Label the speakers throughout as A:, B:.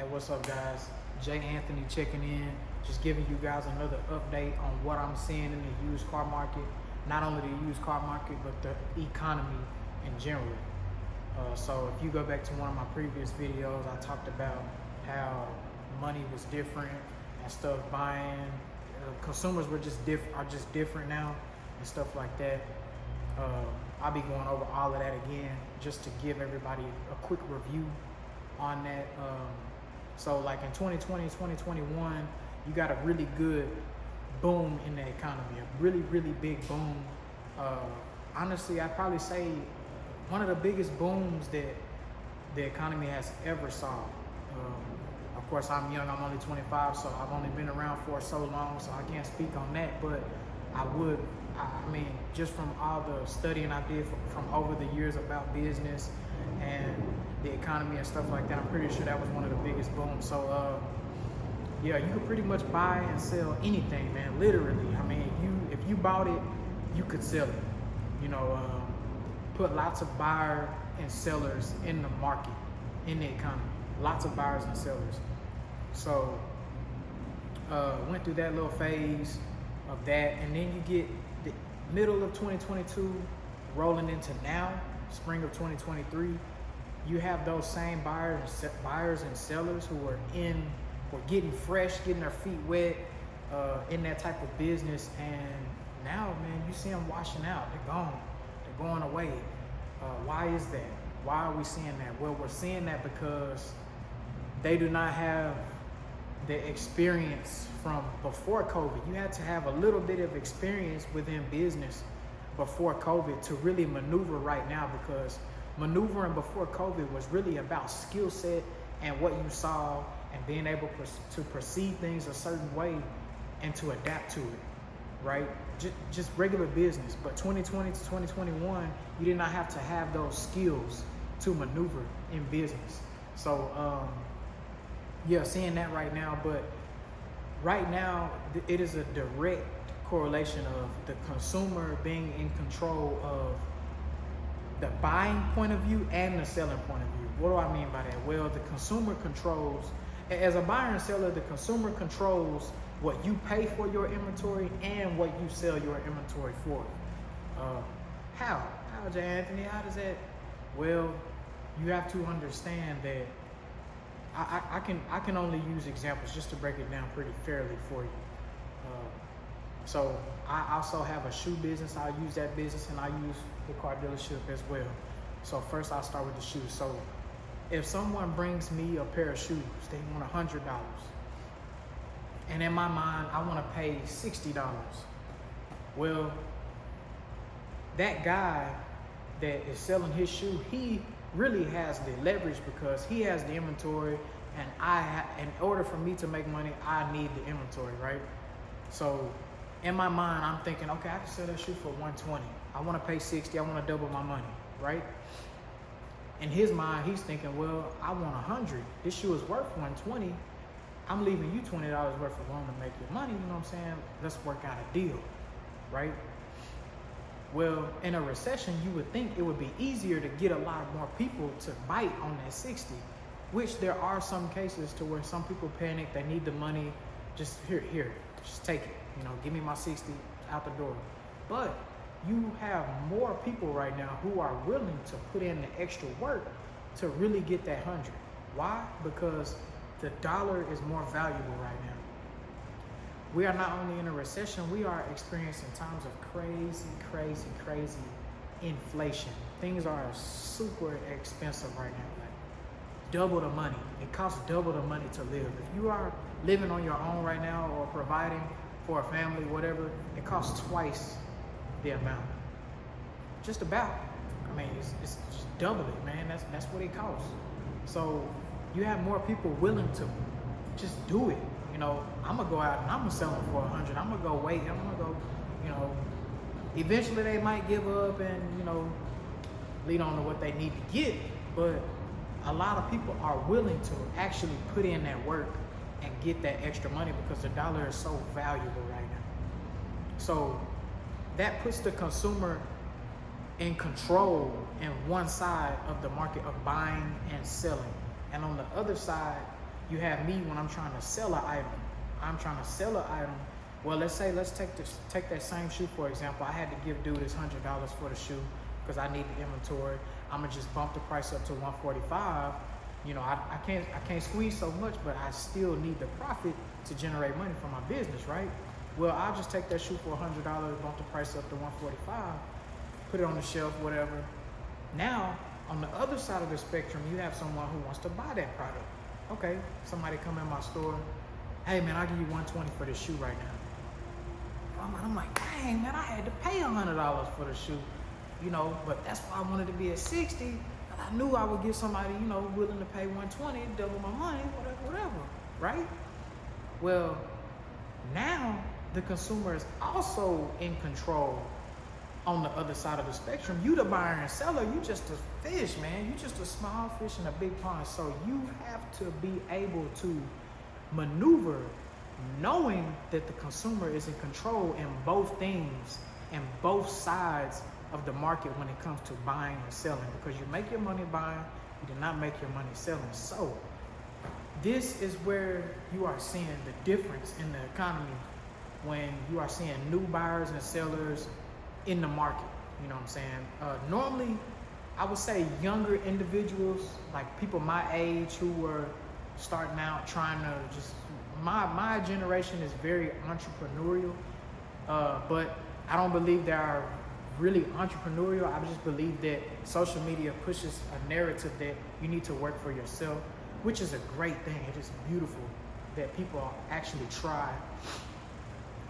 A: Hey, what's up, guys? Jay Anthony checking in, just giving you guys another update on what I'm seeing in the used car market. Not only the used car market, but the economy in general. So if you go back to one of my previous videos, I talked about how money was different and stuff. Buying consumers are just different now and stuff like that. I'll be going over all of that again just to give everybody a quick review on that. So like in 2020, 2021, you got a really good boom in the economy, a really big boom. Honestly, I'd probably say one of the biggest booms that the economy has ever saw. Of course, I'm young, I'm only 25, so I've only been around for so long, so I can't speak on that, but I mean, just from all the studying I did from over the years about business and the economy and stuff like that, I'm pretty sure that was one of the biggest booms. So yeah, you could pretty much buy and sell anything, man, literally. I mean, if you bought it, you could sell it. You know, put lots of buyers and sellers in the market, in the economy. Lots of buyers and sellers. So went through that little phase of that, and then you get the middle of 2022 rolling into now, spring of 2023. You have those same buyers and sellers who are getting fresh, getting their feet wet in that type of business, and now, man, you see them washing out. They're gone. They're going away. Why is that? Why are we seeing that? Well, we're seeing that because they do not have the experience from before COVID. You had to have a little bit of experience within business before COVID to really maneuver right now, because maneuvering before COVID was really about skill set and what you saw and being able to perceive things a certain way and to adapt to it, right? Just regular business. But 2020 to 2021, you did not have to have those skills to maneuver in business. So yeah, seeing that right now. But right now, it is a direct correlation of the consumer being in control of the buying point of view and the selling point of view. What do I mean by that? Well, the consumer controls, as a buyer and seller, the consumer controls what you pay for your inventory and what you sell your inventory for. How, Jay Anthony, how does that? Well, you have to understand that I can only use examples just to break it down pretty fairly for you. So I also have a shoe business. I use that business, and I use the car dealership as well. So first I'll start with the shoes. So if someone brings me a pair of shoes, they want $100. And in my mind, I want to pay $60. Well, that guy that is selling his shoe, he really has the leverage because he has the inventory, and in order for me to make money, I need the inventory, right? So in my mind, I'm thinking, okay, I can sell that shoe for $120. I want to pay $60. I want to double my money, right? In his mind, he's thinking, well, I want $100. This shoe is worth $120. I'm leaving you $20 worth of room to make your money. You know what I'm saying? Let's work out a deal, right? Well, in a recession, you would think it would be easier to get a lot more people to bite on that 60, which there are some cases to where some people panic. They need the money. Just here, just take it. You know, give me my 60 out the door. But you have more people right now who are willing to put in the extra work to really get that 100. Why? Because the dollar is more valuable right now. We are not only in a recession, we are experiencing times of crazy inflation. Things are super expensive right now. Like double the money. It costs double the money to live. If you are living on your own right now or providing for a family, whatever, it costs twice the amount. Just about. I mean, it's just double it, man. That's what it costs. So you have more people willing to just do it. You know, I'm gonna go out and I'm gonna sell them for $100. I'm gonna go wait. I'm gonna go, you know, eventually they might give up and, you know, lead on to what they need to get. But a lot of people are willing to actually put in that work and get that extra money because the dollar is so valuable right now. So that puts the consumer in control in one side of the market of buying and selling. And on the other side, You have me when I'm trying to sell an item. I'm trying to sell an item. Well, let's take that same shoe for example. I had to give dude his $100 for the shoe because I need the inventory. I'm gonna just bump the price up to $145. You know, I can't squeeze so much, but I still need the profit to generate money for my business, right? Well, I'll just take that shoe for $100, bump the price up to $145, put it on the shelf, whatever. Now, on the other side of the spectrum, you have someone who wants to buy that product. Okay, somebody come in my store, hey man, I'll give you $120 for this shoe right now. I'm like, dang man, I had to pay $100 for the shoe, you know, but that's why I wanted to be at 60. I knew I would get somebody, you know, willing to pay $120, double my money, whatever, right? Well, now the consumer is also in control on the other side of the spectrum. You the buyer and seller, you just a fish, man. You just a small fish in a big pond. So you have to be able to maneuver knowing that the consumer is in control in both things and both sides of the market when it comes to buying and selling, because you make your money buying, you do not make your money selling. So this is where you are seeing the difference in the economy when you are seeing new buyers and sellers in the market. You know what I'm saying? Normally, I would say younger individuals, like people my age who were starting out trying to just, my generation is very entrepreneurial, but I don't believe they are really entrepreneurial. I just believe that social media pushes a narrative that you need to work for yourself, which is a great thing. It is beautiful that people actually try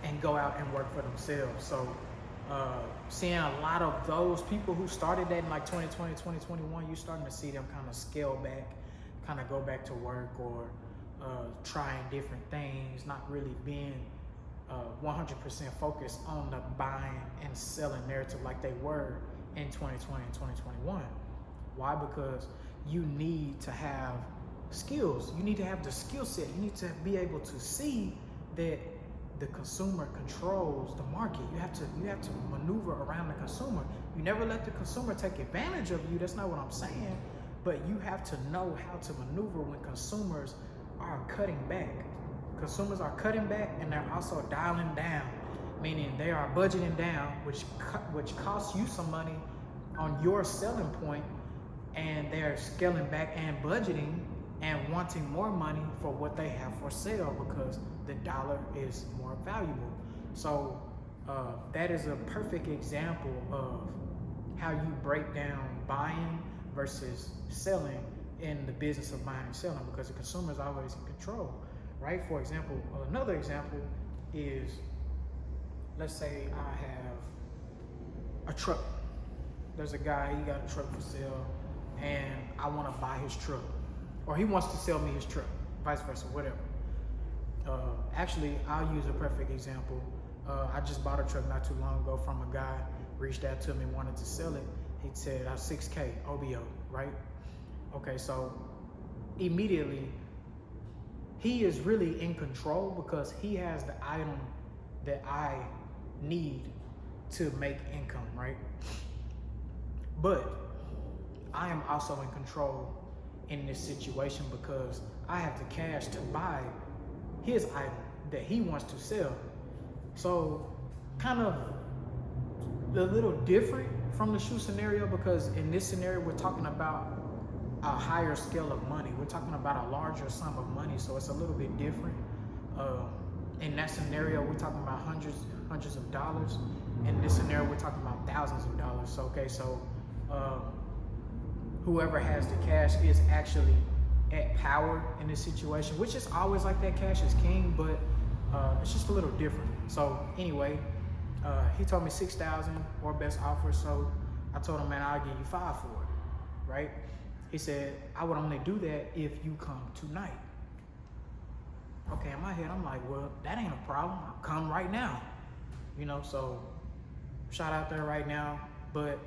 A: and go out and work for themselves. So seeing a lot of those people who started that in like 2020, 2021, you're starting to see them kind of scale back, kind of go back to work or trying different things, not really being 100% focused on the buying and selling narrative like they were in 2020 and 2021. Why? Because you need to have skills. You need to have the skill set. You need to be able to see that the consumer controls the market. You have to maneuver around the consumer. You never let the consumer take advantage of you. That's not what I'm saying. But you have to know how to maneuver when consumers are cutting back. Consumers are cutting back and they're also dialing down, meaning they are budgeting down, which costs you some money on your selling point, and they're scaling back and budgeting and wanting more money for what they have for sale because the dollar is more valuable. So that is a perfect example of how you break down buying versus selling in the business of buying and selling, because the consumer is always in control, right? For example, another example is, let's say I have a truck. There's a guy, he got a truck for sale, and I want to buy his truck, or he wants to sell me his truck, vice versa, whatever. Actually, I'll use a perfect example. I just bought a truck not too long ago from a guy, reached out to me, wanted to sell it. He said, 6K OBO, right? Okay, so immediately, he is really in control because he has the item that I need to make income, right? But I am also in control in this situation because I have the cash to buy his item that he wants to sell. So kind of a little different from the shoe scenario, because in this scenario, we're talking about a higher scale of money. We're talking about a larger sum of money, so it's a little bit different. In that scenario, we're talking about hundreds of dollars. In this scenario, we're talking about thousands of dollars. So, okay, so whoever has the cash is actually at power in this situation, which is always like that. Cash is king, but it's just a little different. So anyway, he told me 6,000 or best offer. So I told him, man, I'll give you 5 for it, right? He said, I would only do that if you come tonight. Okay, in my head, I'm like, well, that ain't a problem. I'll come right now. You know, so shout out there right now. But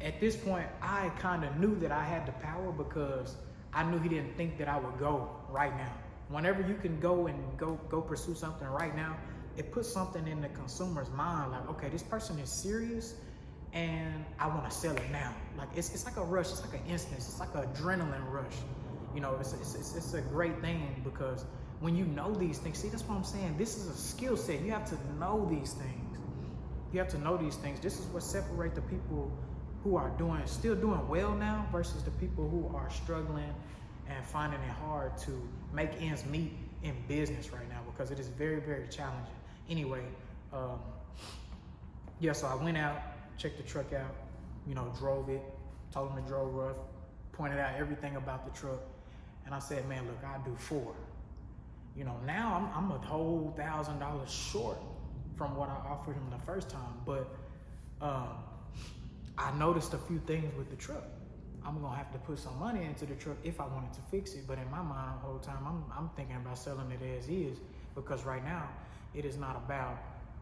A: at this point, I kind of knew that I had the power because I knew he didn't think that I would go right now. Whenever you can go and go pursue something right now, it puts something in the consumer's mind like, okay, this person is serious and I want to sell it now. Like it's like a rush, it's like an instance, it's like an adrenaline rush. You know, it's a great thing, because when you know these things, see, that's what I'm saying. This is a skill set. You have to know these things. You have to know these things. This is what separates the people who are still doing well now versus the people who are struggling and finding it hard to make ends meet in business right now, because it is very, very challenging. Anyway, yeah, so I went out, checked the truck out, you know, drove it, told him it drove rough, pointed out everything about the truck, and I said, man, look, I'll do 4. You know, now I'm a whole $1,000 short from what I offered him the first time, but I noticed a few things with the truck. I'm gonna have to put some money into the truck if I wanted to fix it, but in my mind the whole time, I'm thinking about selling it as is, because right now it is not about,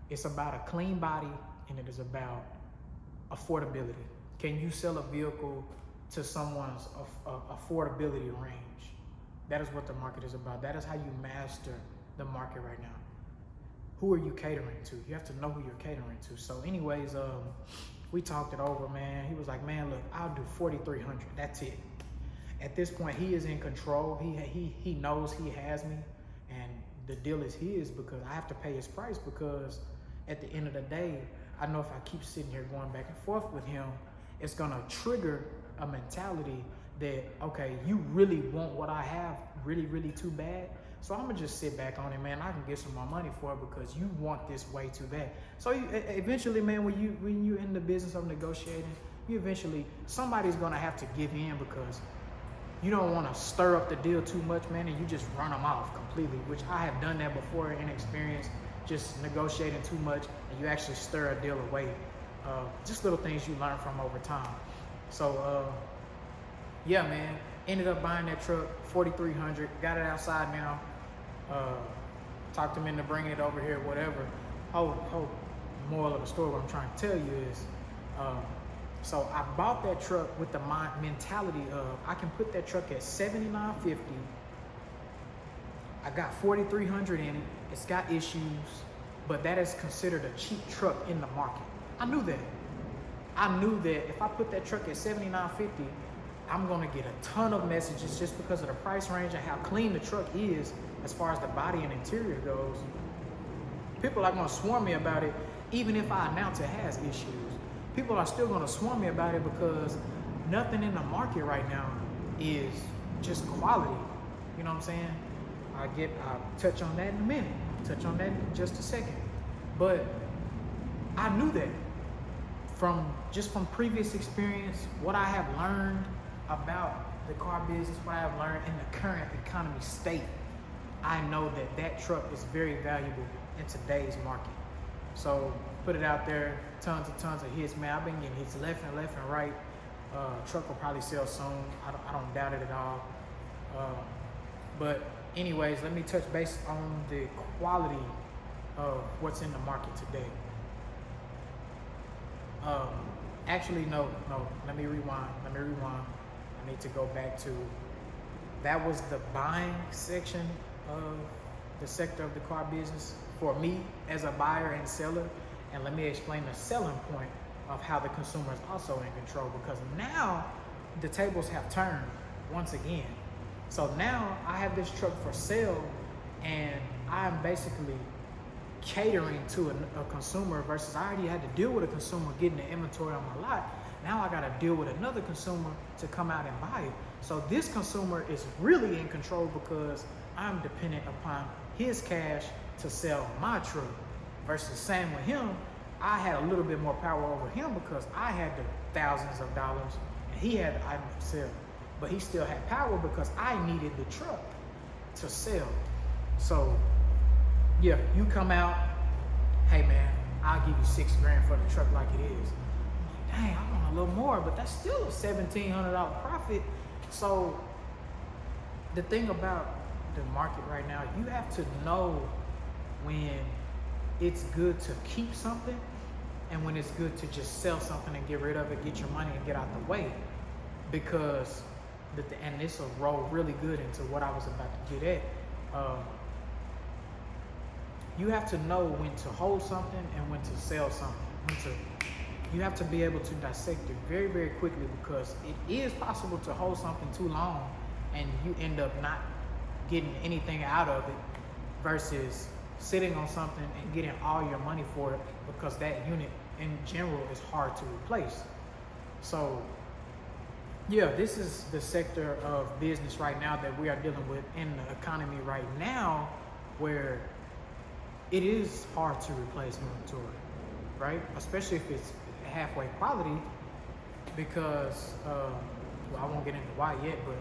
A: it's about a clean body, and it is about affordability. Can you sell a vehicle to someone's affordability range? That is what the market is about. That is how you master the market right now. Who are you catering to? You have to know who you're catering to. So anyways, we talked it over, man. He was like, man, look, I'll do 4,300. That's it. At this point, he is in control. He knows he has me, and the deal is his, because I have to pay his price, because at the end of the day, I know if I keep sitting here going back and forth with him, it's gonna trigger a mentality that, okay, you really want what I have really, really too bad. So I'm gonna just sit back on it, man. I can get some more money for it because you want this way too bad. So eventually, man, when you're in the business of negotiating, somebody's gonna have to give in, because you don't want to stir up the deal too much, man, and you just run them off completely, which I have done that before in experience, just negotiating too much, and you actually stir a deal away. Just little things you learn from over time. So, yeah, man, ended up buying that truck, 4,300, got it outside now. Talked him into bringing it over here, whatever. Moral of the story, what I'm trying to tell you is, so I bought that truck with the mentality of, I can put that truck at $7,950. I got 4,300 in it. It's got issues, but that is considered a cheap truck in the market. I knew that. I knew that if I put that truck at $7,950, I'm gonna get a ton of messages just because of the price range and how clean the truck is as far as the body and interior goes. People are gonna swarm me about it, even if I announce it has issues. People are still gonna swarm me about it, because nothing in the market right now is just quality. You know what I'm saying? I'll touch on that in a minute. Touch on that in just a second. But I knew that from previous experience, what I have learned about the car business, what I have learned in the current economy state, I know that truck is very valuable in today's market. So put it out there, tons of hits, man. I've been getting hits left and right. Truck will probably sell soon. I don't doubt it at all. But anyways, let me touch base on the quality of what's in the market today. Actually, no, let me rewind. I need to go back to, that was the buying section of the sector of the car business for me as a buyer and seller. And let me explain the selling point of how the consumer is also in control, because now the tables have turned once again. So now I have this truck for sale, and I'm basically catering to a consumer, versus I already had to deal with a consumer getting the inventory on my lot. Now I got to deal with another consumer to come out and buy it. So this consumer is really in control, because I'm dependent upon his cash to sell my truck, versus same with him. I had a little bit more power over him because I had the thousands of dollars and he had the item to sell. But he still had power because I needed the truck to sell. So yeah, you come out, hey man, I'll give you $6,000 for the truck like it is. I'm like, dang, I want a little more, but that's still a $1,700 profit. So the thing about the market right now, you have to know when it's good to keep something and when it's good to just sell something and get rid of it, get your money and get out the way. Because, and this will roll really good into what I was about to get at. You have to know when to hold something and when to sell something. You have to be able to dissect it very, very quickly, because it is possible to hold something too long and you end up not getting anything out of it versus sitting on something and getting all your money for it, because that unit in general is hard to replace. So yeah, this is the sector of business right now that we are dealing with in the economy right now, where it is hard to replace inventory, right? Especially if it's halfway quality, because well, I won't get into why yet, but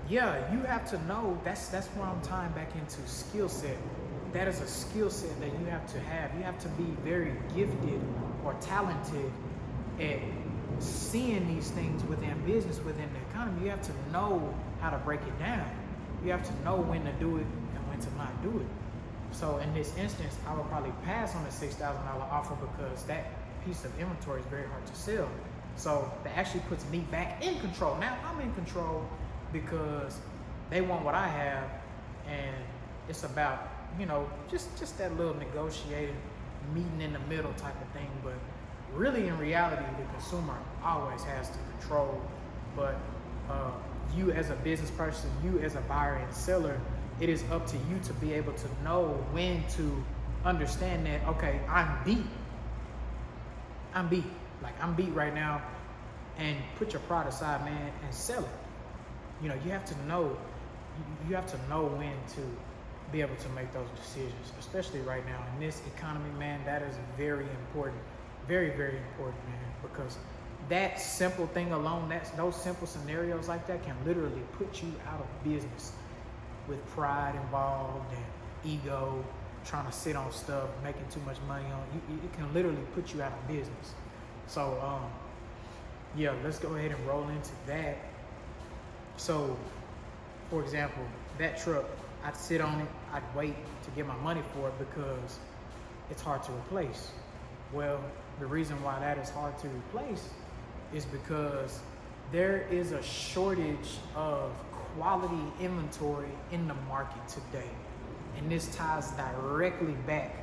A: yeah, you have to know. That's where I'm tying back into skill set. That is a skill set that you have to have. You have to be very gifted or talented at seeing these things within business, within the economy. You have to know how to break it down. You have to know when to do it and when to not do it. So in this instance, I would probably pass on the $6,000 offer, because that piece of inventory is very hard to sell. So that actually puts me back in control. Now I'm in control because they want what I have, and it's about, you know, just that little negotiating, meeting in the middle type of thing. But really, in reality, the consumer always has to control. But you as a business person, you as a buyer and seller, it is up to you to be able to know when to understand that, okay, I'm beat. Like, I'm beat right now, and put your pride aside, man, and sell it. You know, you have to know when to be able to make those decisions, especially right now in this economy, man. That is very important. Very, very important, man, because that simple thing alone, those simple scenarios like that can literally put you out of business, with pride involved and ego, trying to sit on stuff, making too much money on you. It can literally put you out of business. So yeah, let's go ahead and roll into that. So for example, that truck, I'd sit on it, I'd wait to get my money for it because it's hard to replace. Well, the reason why that is hard to replace is because there is a shortage of quality inventory in the market today. And this ties directly back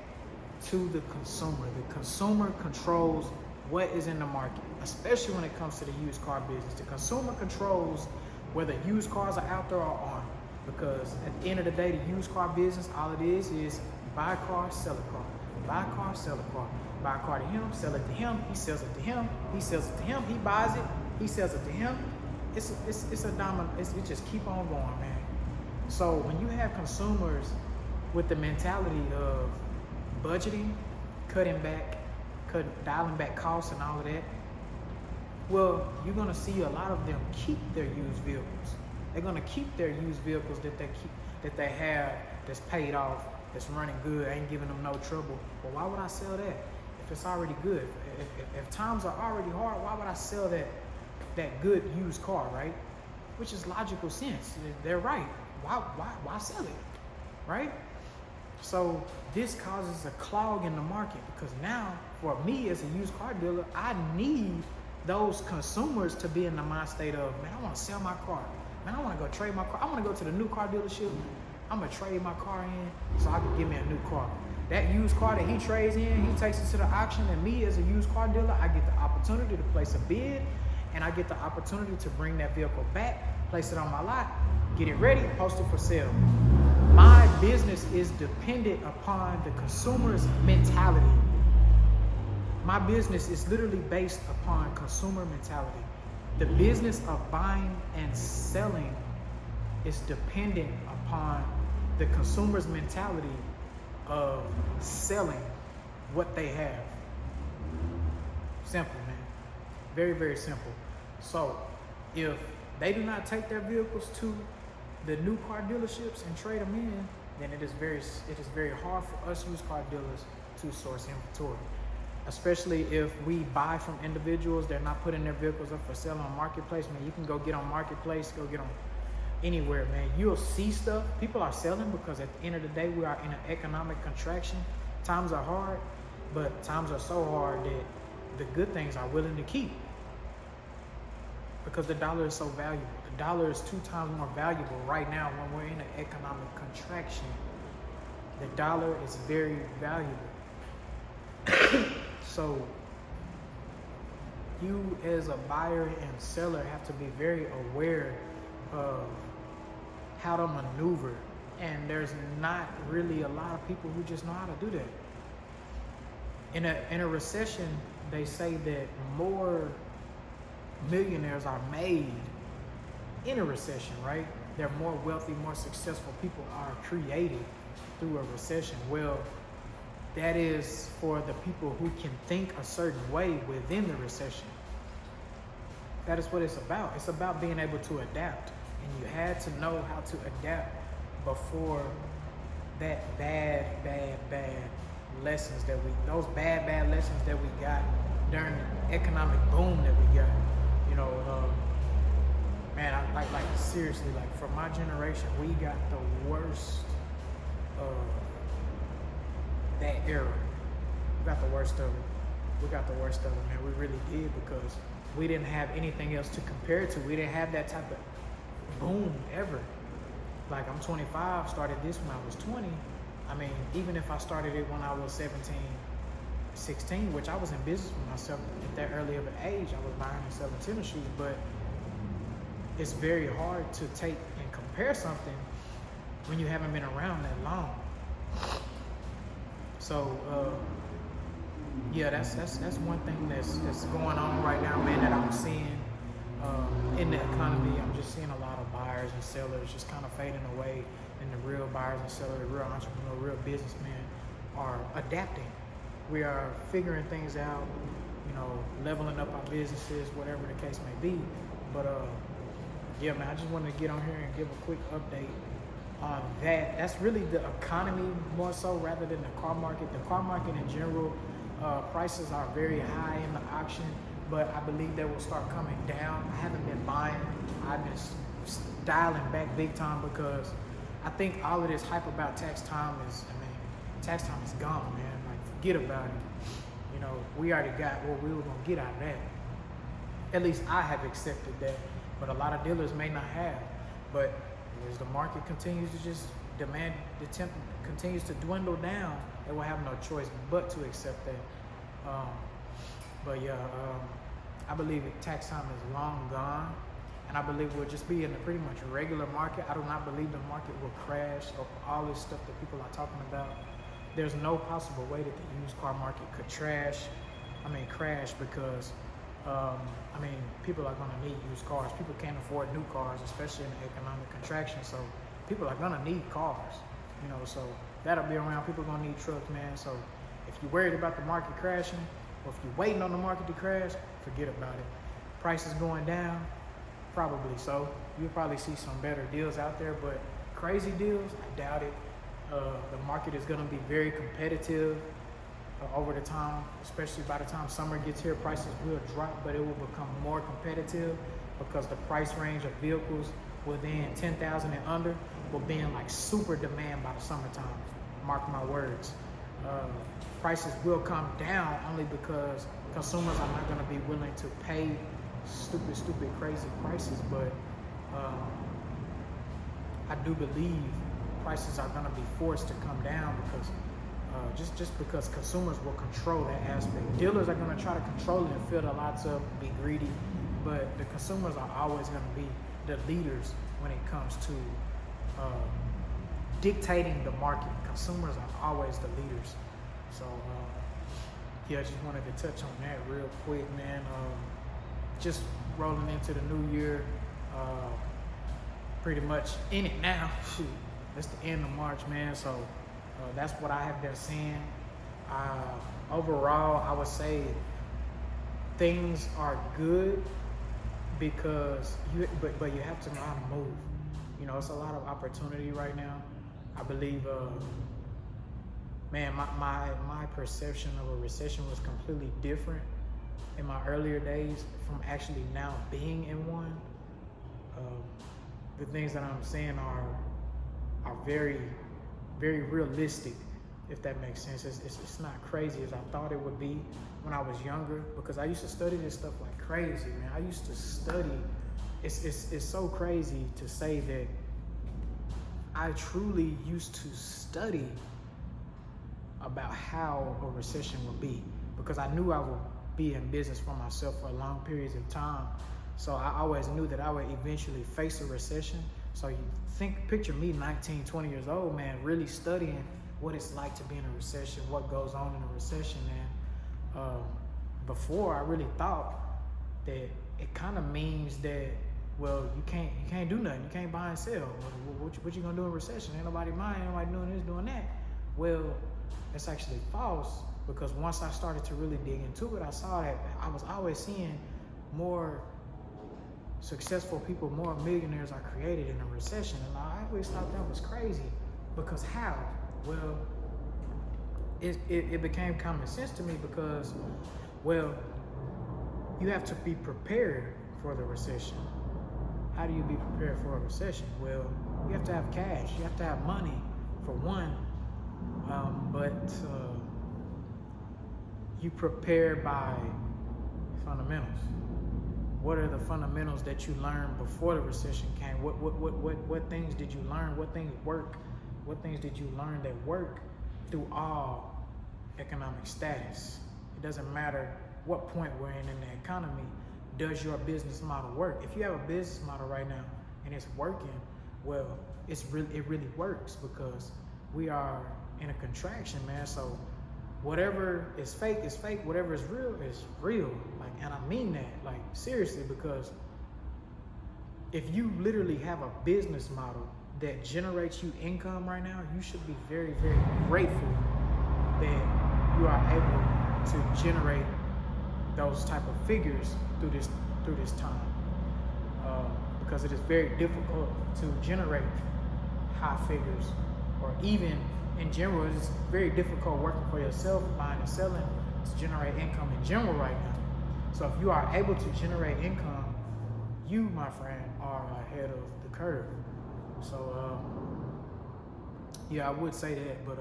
A: to the consumer. The consumer controls what is in the market, especially when it comes to the used car business. The consumer controls whether used cars are out there or aren't. Because at the end of the day, the used car business, all it is buy a car, sell a car. Buy a car, sell a car. Buy a car to him, sell it to him, he sells it to him, he sells it to him, he buys it, he sells it to him. It's a domino, it just keep on going, man. So when you have consumers with the mentality of budgeting, dialing back costs and all of that, well, you're gonna see a lot of them keep their used vehicles. They're gonna keep their used vehicles that they have, that's paid off, that's running good, ain't giving them no trouble. Well, why would I sell that if it's already good? If times are already hard, why would I sell that good used car, right? Which is logical sense. They're right. Why sell it, right? So this causes a clog in the market, because now for me as a used car dealer, I need those consumers to be in the mind state of, man, I want to sell my car. Man, I want to go trade my car. I want to go to the new car dealership. I'm going to trade my car in so I can get me a new car. That used car that he trades in, he takes it to the auction, and me as a used car dealer, I get the opportunity to place a bid, and I get the opportunity to bring that vehicle back, place it on my lot, get it ready, post it for sale. My business is dependent upon the consumer's mentality. My business is literally based upon consumer mentality. The business of buying and selling is dependent upon the consumer's mentality of selling what they have. Simple, man. Very, very simple. So if they do not take their vehicles to the new car dealerships and trade them in, then it is very hard for us used car dealers to source inventory. Especially if we buy from individuals, they're not putting their vehicles up for sale on Marketplace. Man, you can go get on Marketplace, go get on anywhere, man. You'll see stuff. People are selling because at the end of the day, we are in an economic contraction. Times are hard, but times are so hard that the good things are willing to keep, because the dollar is so valuable. The dollar is 2 times more valuable right now when we're in an economic contraction. The dollar is very valuable. So you as a buyer and seller have to be very aware of how to maneuver. And there's not really a lot of people who just know how to do that. In a recession, they say that more millionaires are made in a recession, right? They're more wealthy, more successful people are created through a recession. Well, that is for the people who can think a certain way within the recession. That is what it's about. It's about being able to adapt. And you had to know how to adapt before that bad lessons those bad lessons that we got during the economic boom that we got. You know, man, I like seriously, like for my generation, we got the worst of that era. We got the worst of it. Man. We really did, because we didn't have anything else to compare it to. We didn't have that type of boom ever. Like, I'm 25, started this when I was 20. I mean, even if I started it when I was 17, 16, which I was in business for myself at that early of an age, I was buying and selling tennis shoes, but it's very hard to take and compare something when you haven't been around that long. So, yeah, that's one thing that's going on right now, man, that I'm seeing in the economy. I'm just seeing a lot of buyers and sellers just kind of fading away, and the real buyers and sellers, the real entrepreneur, real businessmen are adapting. We are figuring things out, you know, leveling up our businesses, whatever the case may be. But yeah, man, I just wanted to get on here and give a quick update on that. That's really the economy more so rather than the car market. The car market in general, prices are very high in the auction, but I believe they will start coming down. I haven't been buying. I've been dialing back big time, because I think all of this hype about tax time is gone, man. Like, forget about it. You know, we already got what we were gonna get out of that. At least I have accepted that, but a lot of dealers may not have. But as the market continues to just demand, continues to dwindle down, they will have no choice but to accept that. But yeah, I believe tax time is long gone, and I believe we'll just be in a pretty much regular market. I do not believe the market will crash, or all this stuff that people are talking about. There's no possible way that the used car market could crash, because people are gonna need used cars. People can't afford new cars, especially in the economic contraction. So people are gonna need cars, you know, so that'll be around. People are gonna need trucks, man. So if you're worried about the market crashing, or if you're waiting on the market to crash, forget about it. Prices going down, probably so. You'll probably see some better deals out there, but crazy deals, I doubt it. The market is gonna be very competitive over the time, especially by the time summer gets here. Prices will drop, but it will become more competitive, because the price range of vehicles within 10,000 and under will be in like super demand by the summertime. Mark my words. Prices will come down only because consumers are not going to be willing to pay stupid, crazy prices. But I do believe prices are going to be forced to come down, because just because consumers will control that aspect. Dealers are going to try to control it and fill the lots up, be greedy, but the consumers are always going to be the leaders when it comes to dictating the market. Consumers are always the leaders. So yeah, I just wanted to touch on that real quick, man. Just rolling into the new year, pretty much in it now. Shoot, it's the end of March, man. So that's what I have been seeing. Overall, I would say things are good, because but you have to know how to move. You know, it's a lot of opportunity right now. I believe, man, my perception of a recession was completely different in my earlier days from actually now being in one. The things that I'm saying are very, very realistic, if that makes sense. It's not crazy as I thought it would be when I was younger, because I used to study this stuff like crazy, man. I used to study. It's so crazy to say that I truly used to study about how a recession would be, because I knew I would be in business for myself for long periods of time. So I always knew that I would eventually face a recession. So you picture me 19, 20 years old, man, really studying what it's like to be in a recession, what goes on in a recession. And before, I really thought that it kind of means that, well, you can't do nothing. You can't buy and sell. What you gonna do in recession? Ain't nobody buying, ain't nobody doing this, doing that. Well, it's actually false, because once I started to really dig into it, I saw that I was always seeing more successful people, more millionaires are created in a recession. And I always thought that was crazy, because how? Well, it became common sense to me, because, well, you have to be prepared for the recession. How do you be prepared for a recession? Well, you have to have cash. You have to have money, for one. But you prepare by fundamentals. What are the fundamentals that you learned before the recession came? What things did you learn? What things work? What things did you learn that work through all economic status? It doesn't matter what point we're in the economy. Does your business model work? If you have a business model right now and it's working, well, it really works, because we are in a contraction, man. So whatever is fake is fake. Whatever is real. Like, and I mean that, like, seriously, because if you literally have a business model that generates you income right now, you should be very, very grateful that you are able to generate those type of figures through this time, because it is very difficult to generate high figures, or even in general, it's very difficult working for yourself, buying and selling, to generate income in general right now. So if you are able to generate income, you, my friend, are ahead of the curve. So yeah, I would say that, but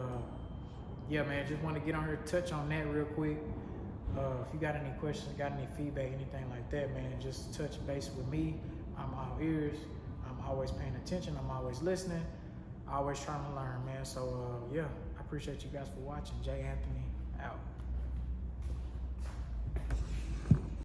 A: yeah, man, just want to get on here, touch on that real quick. If you got any questions, got any feedback, anything like that, man, just touch base with me. I'm all ears. I'm always paying attention. I'm always listening. Always trying to learn, man. So yeah, I appreciate you guys for watching. Jay Anthony out.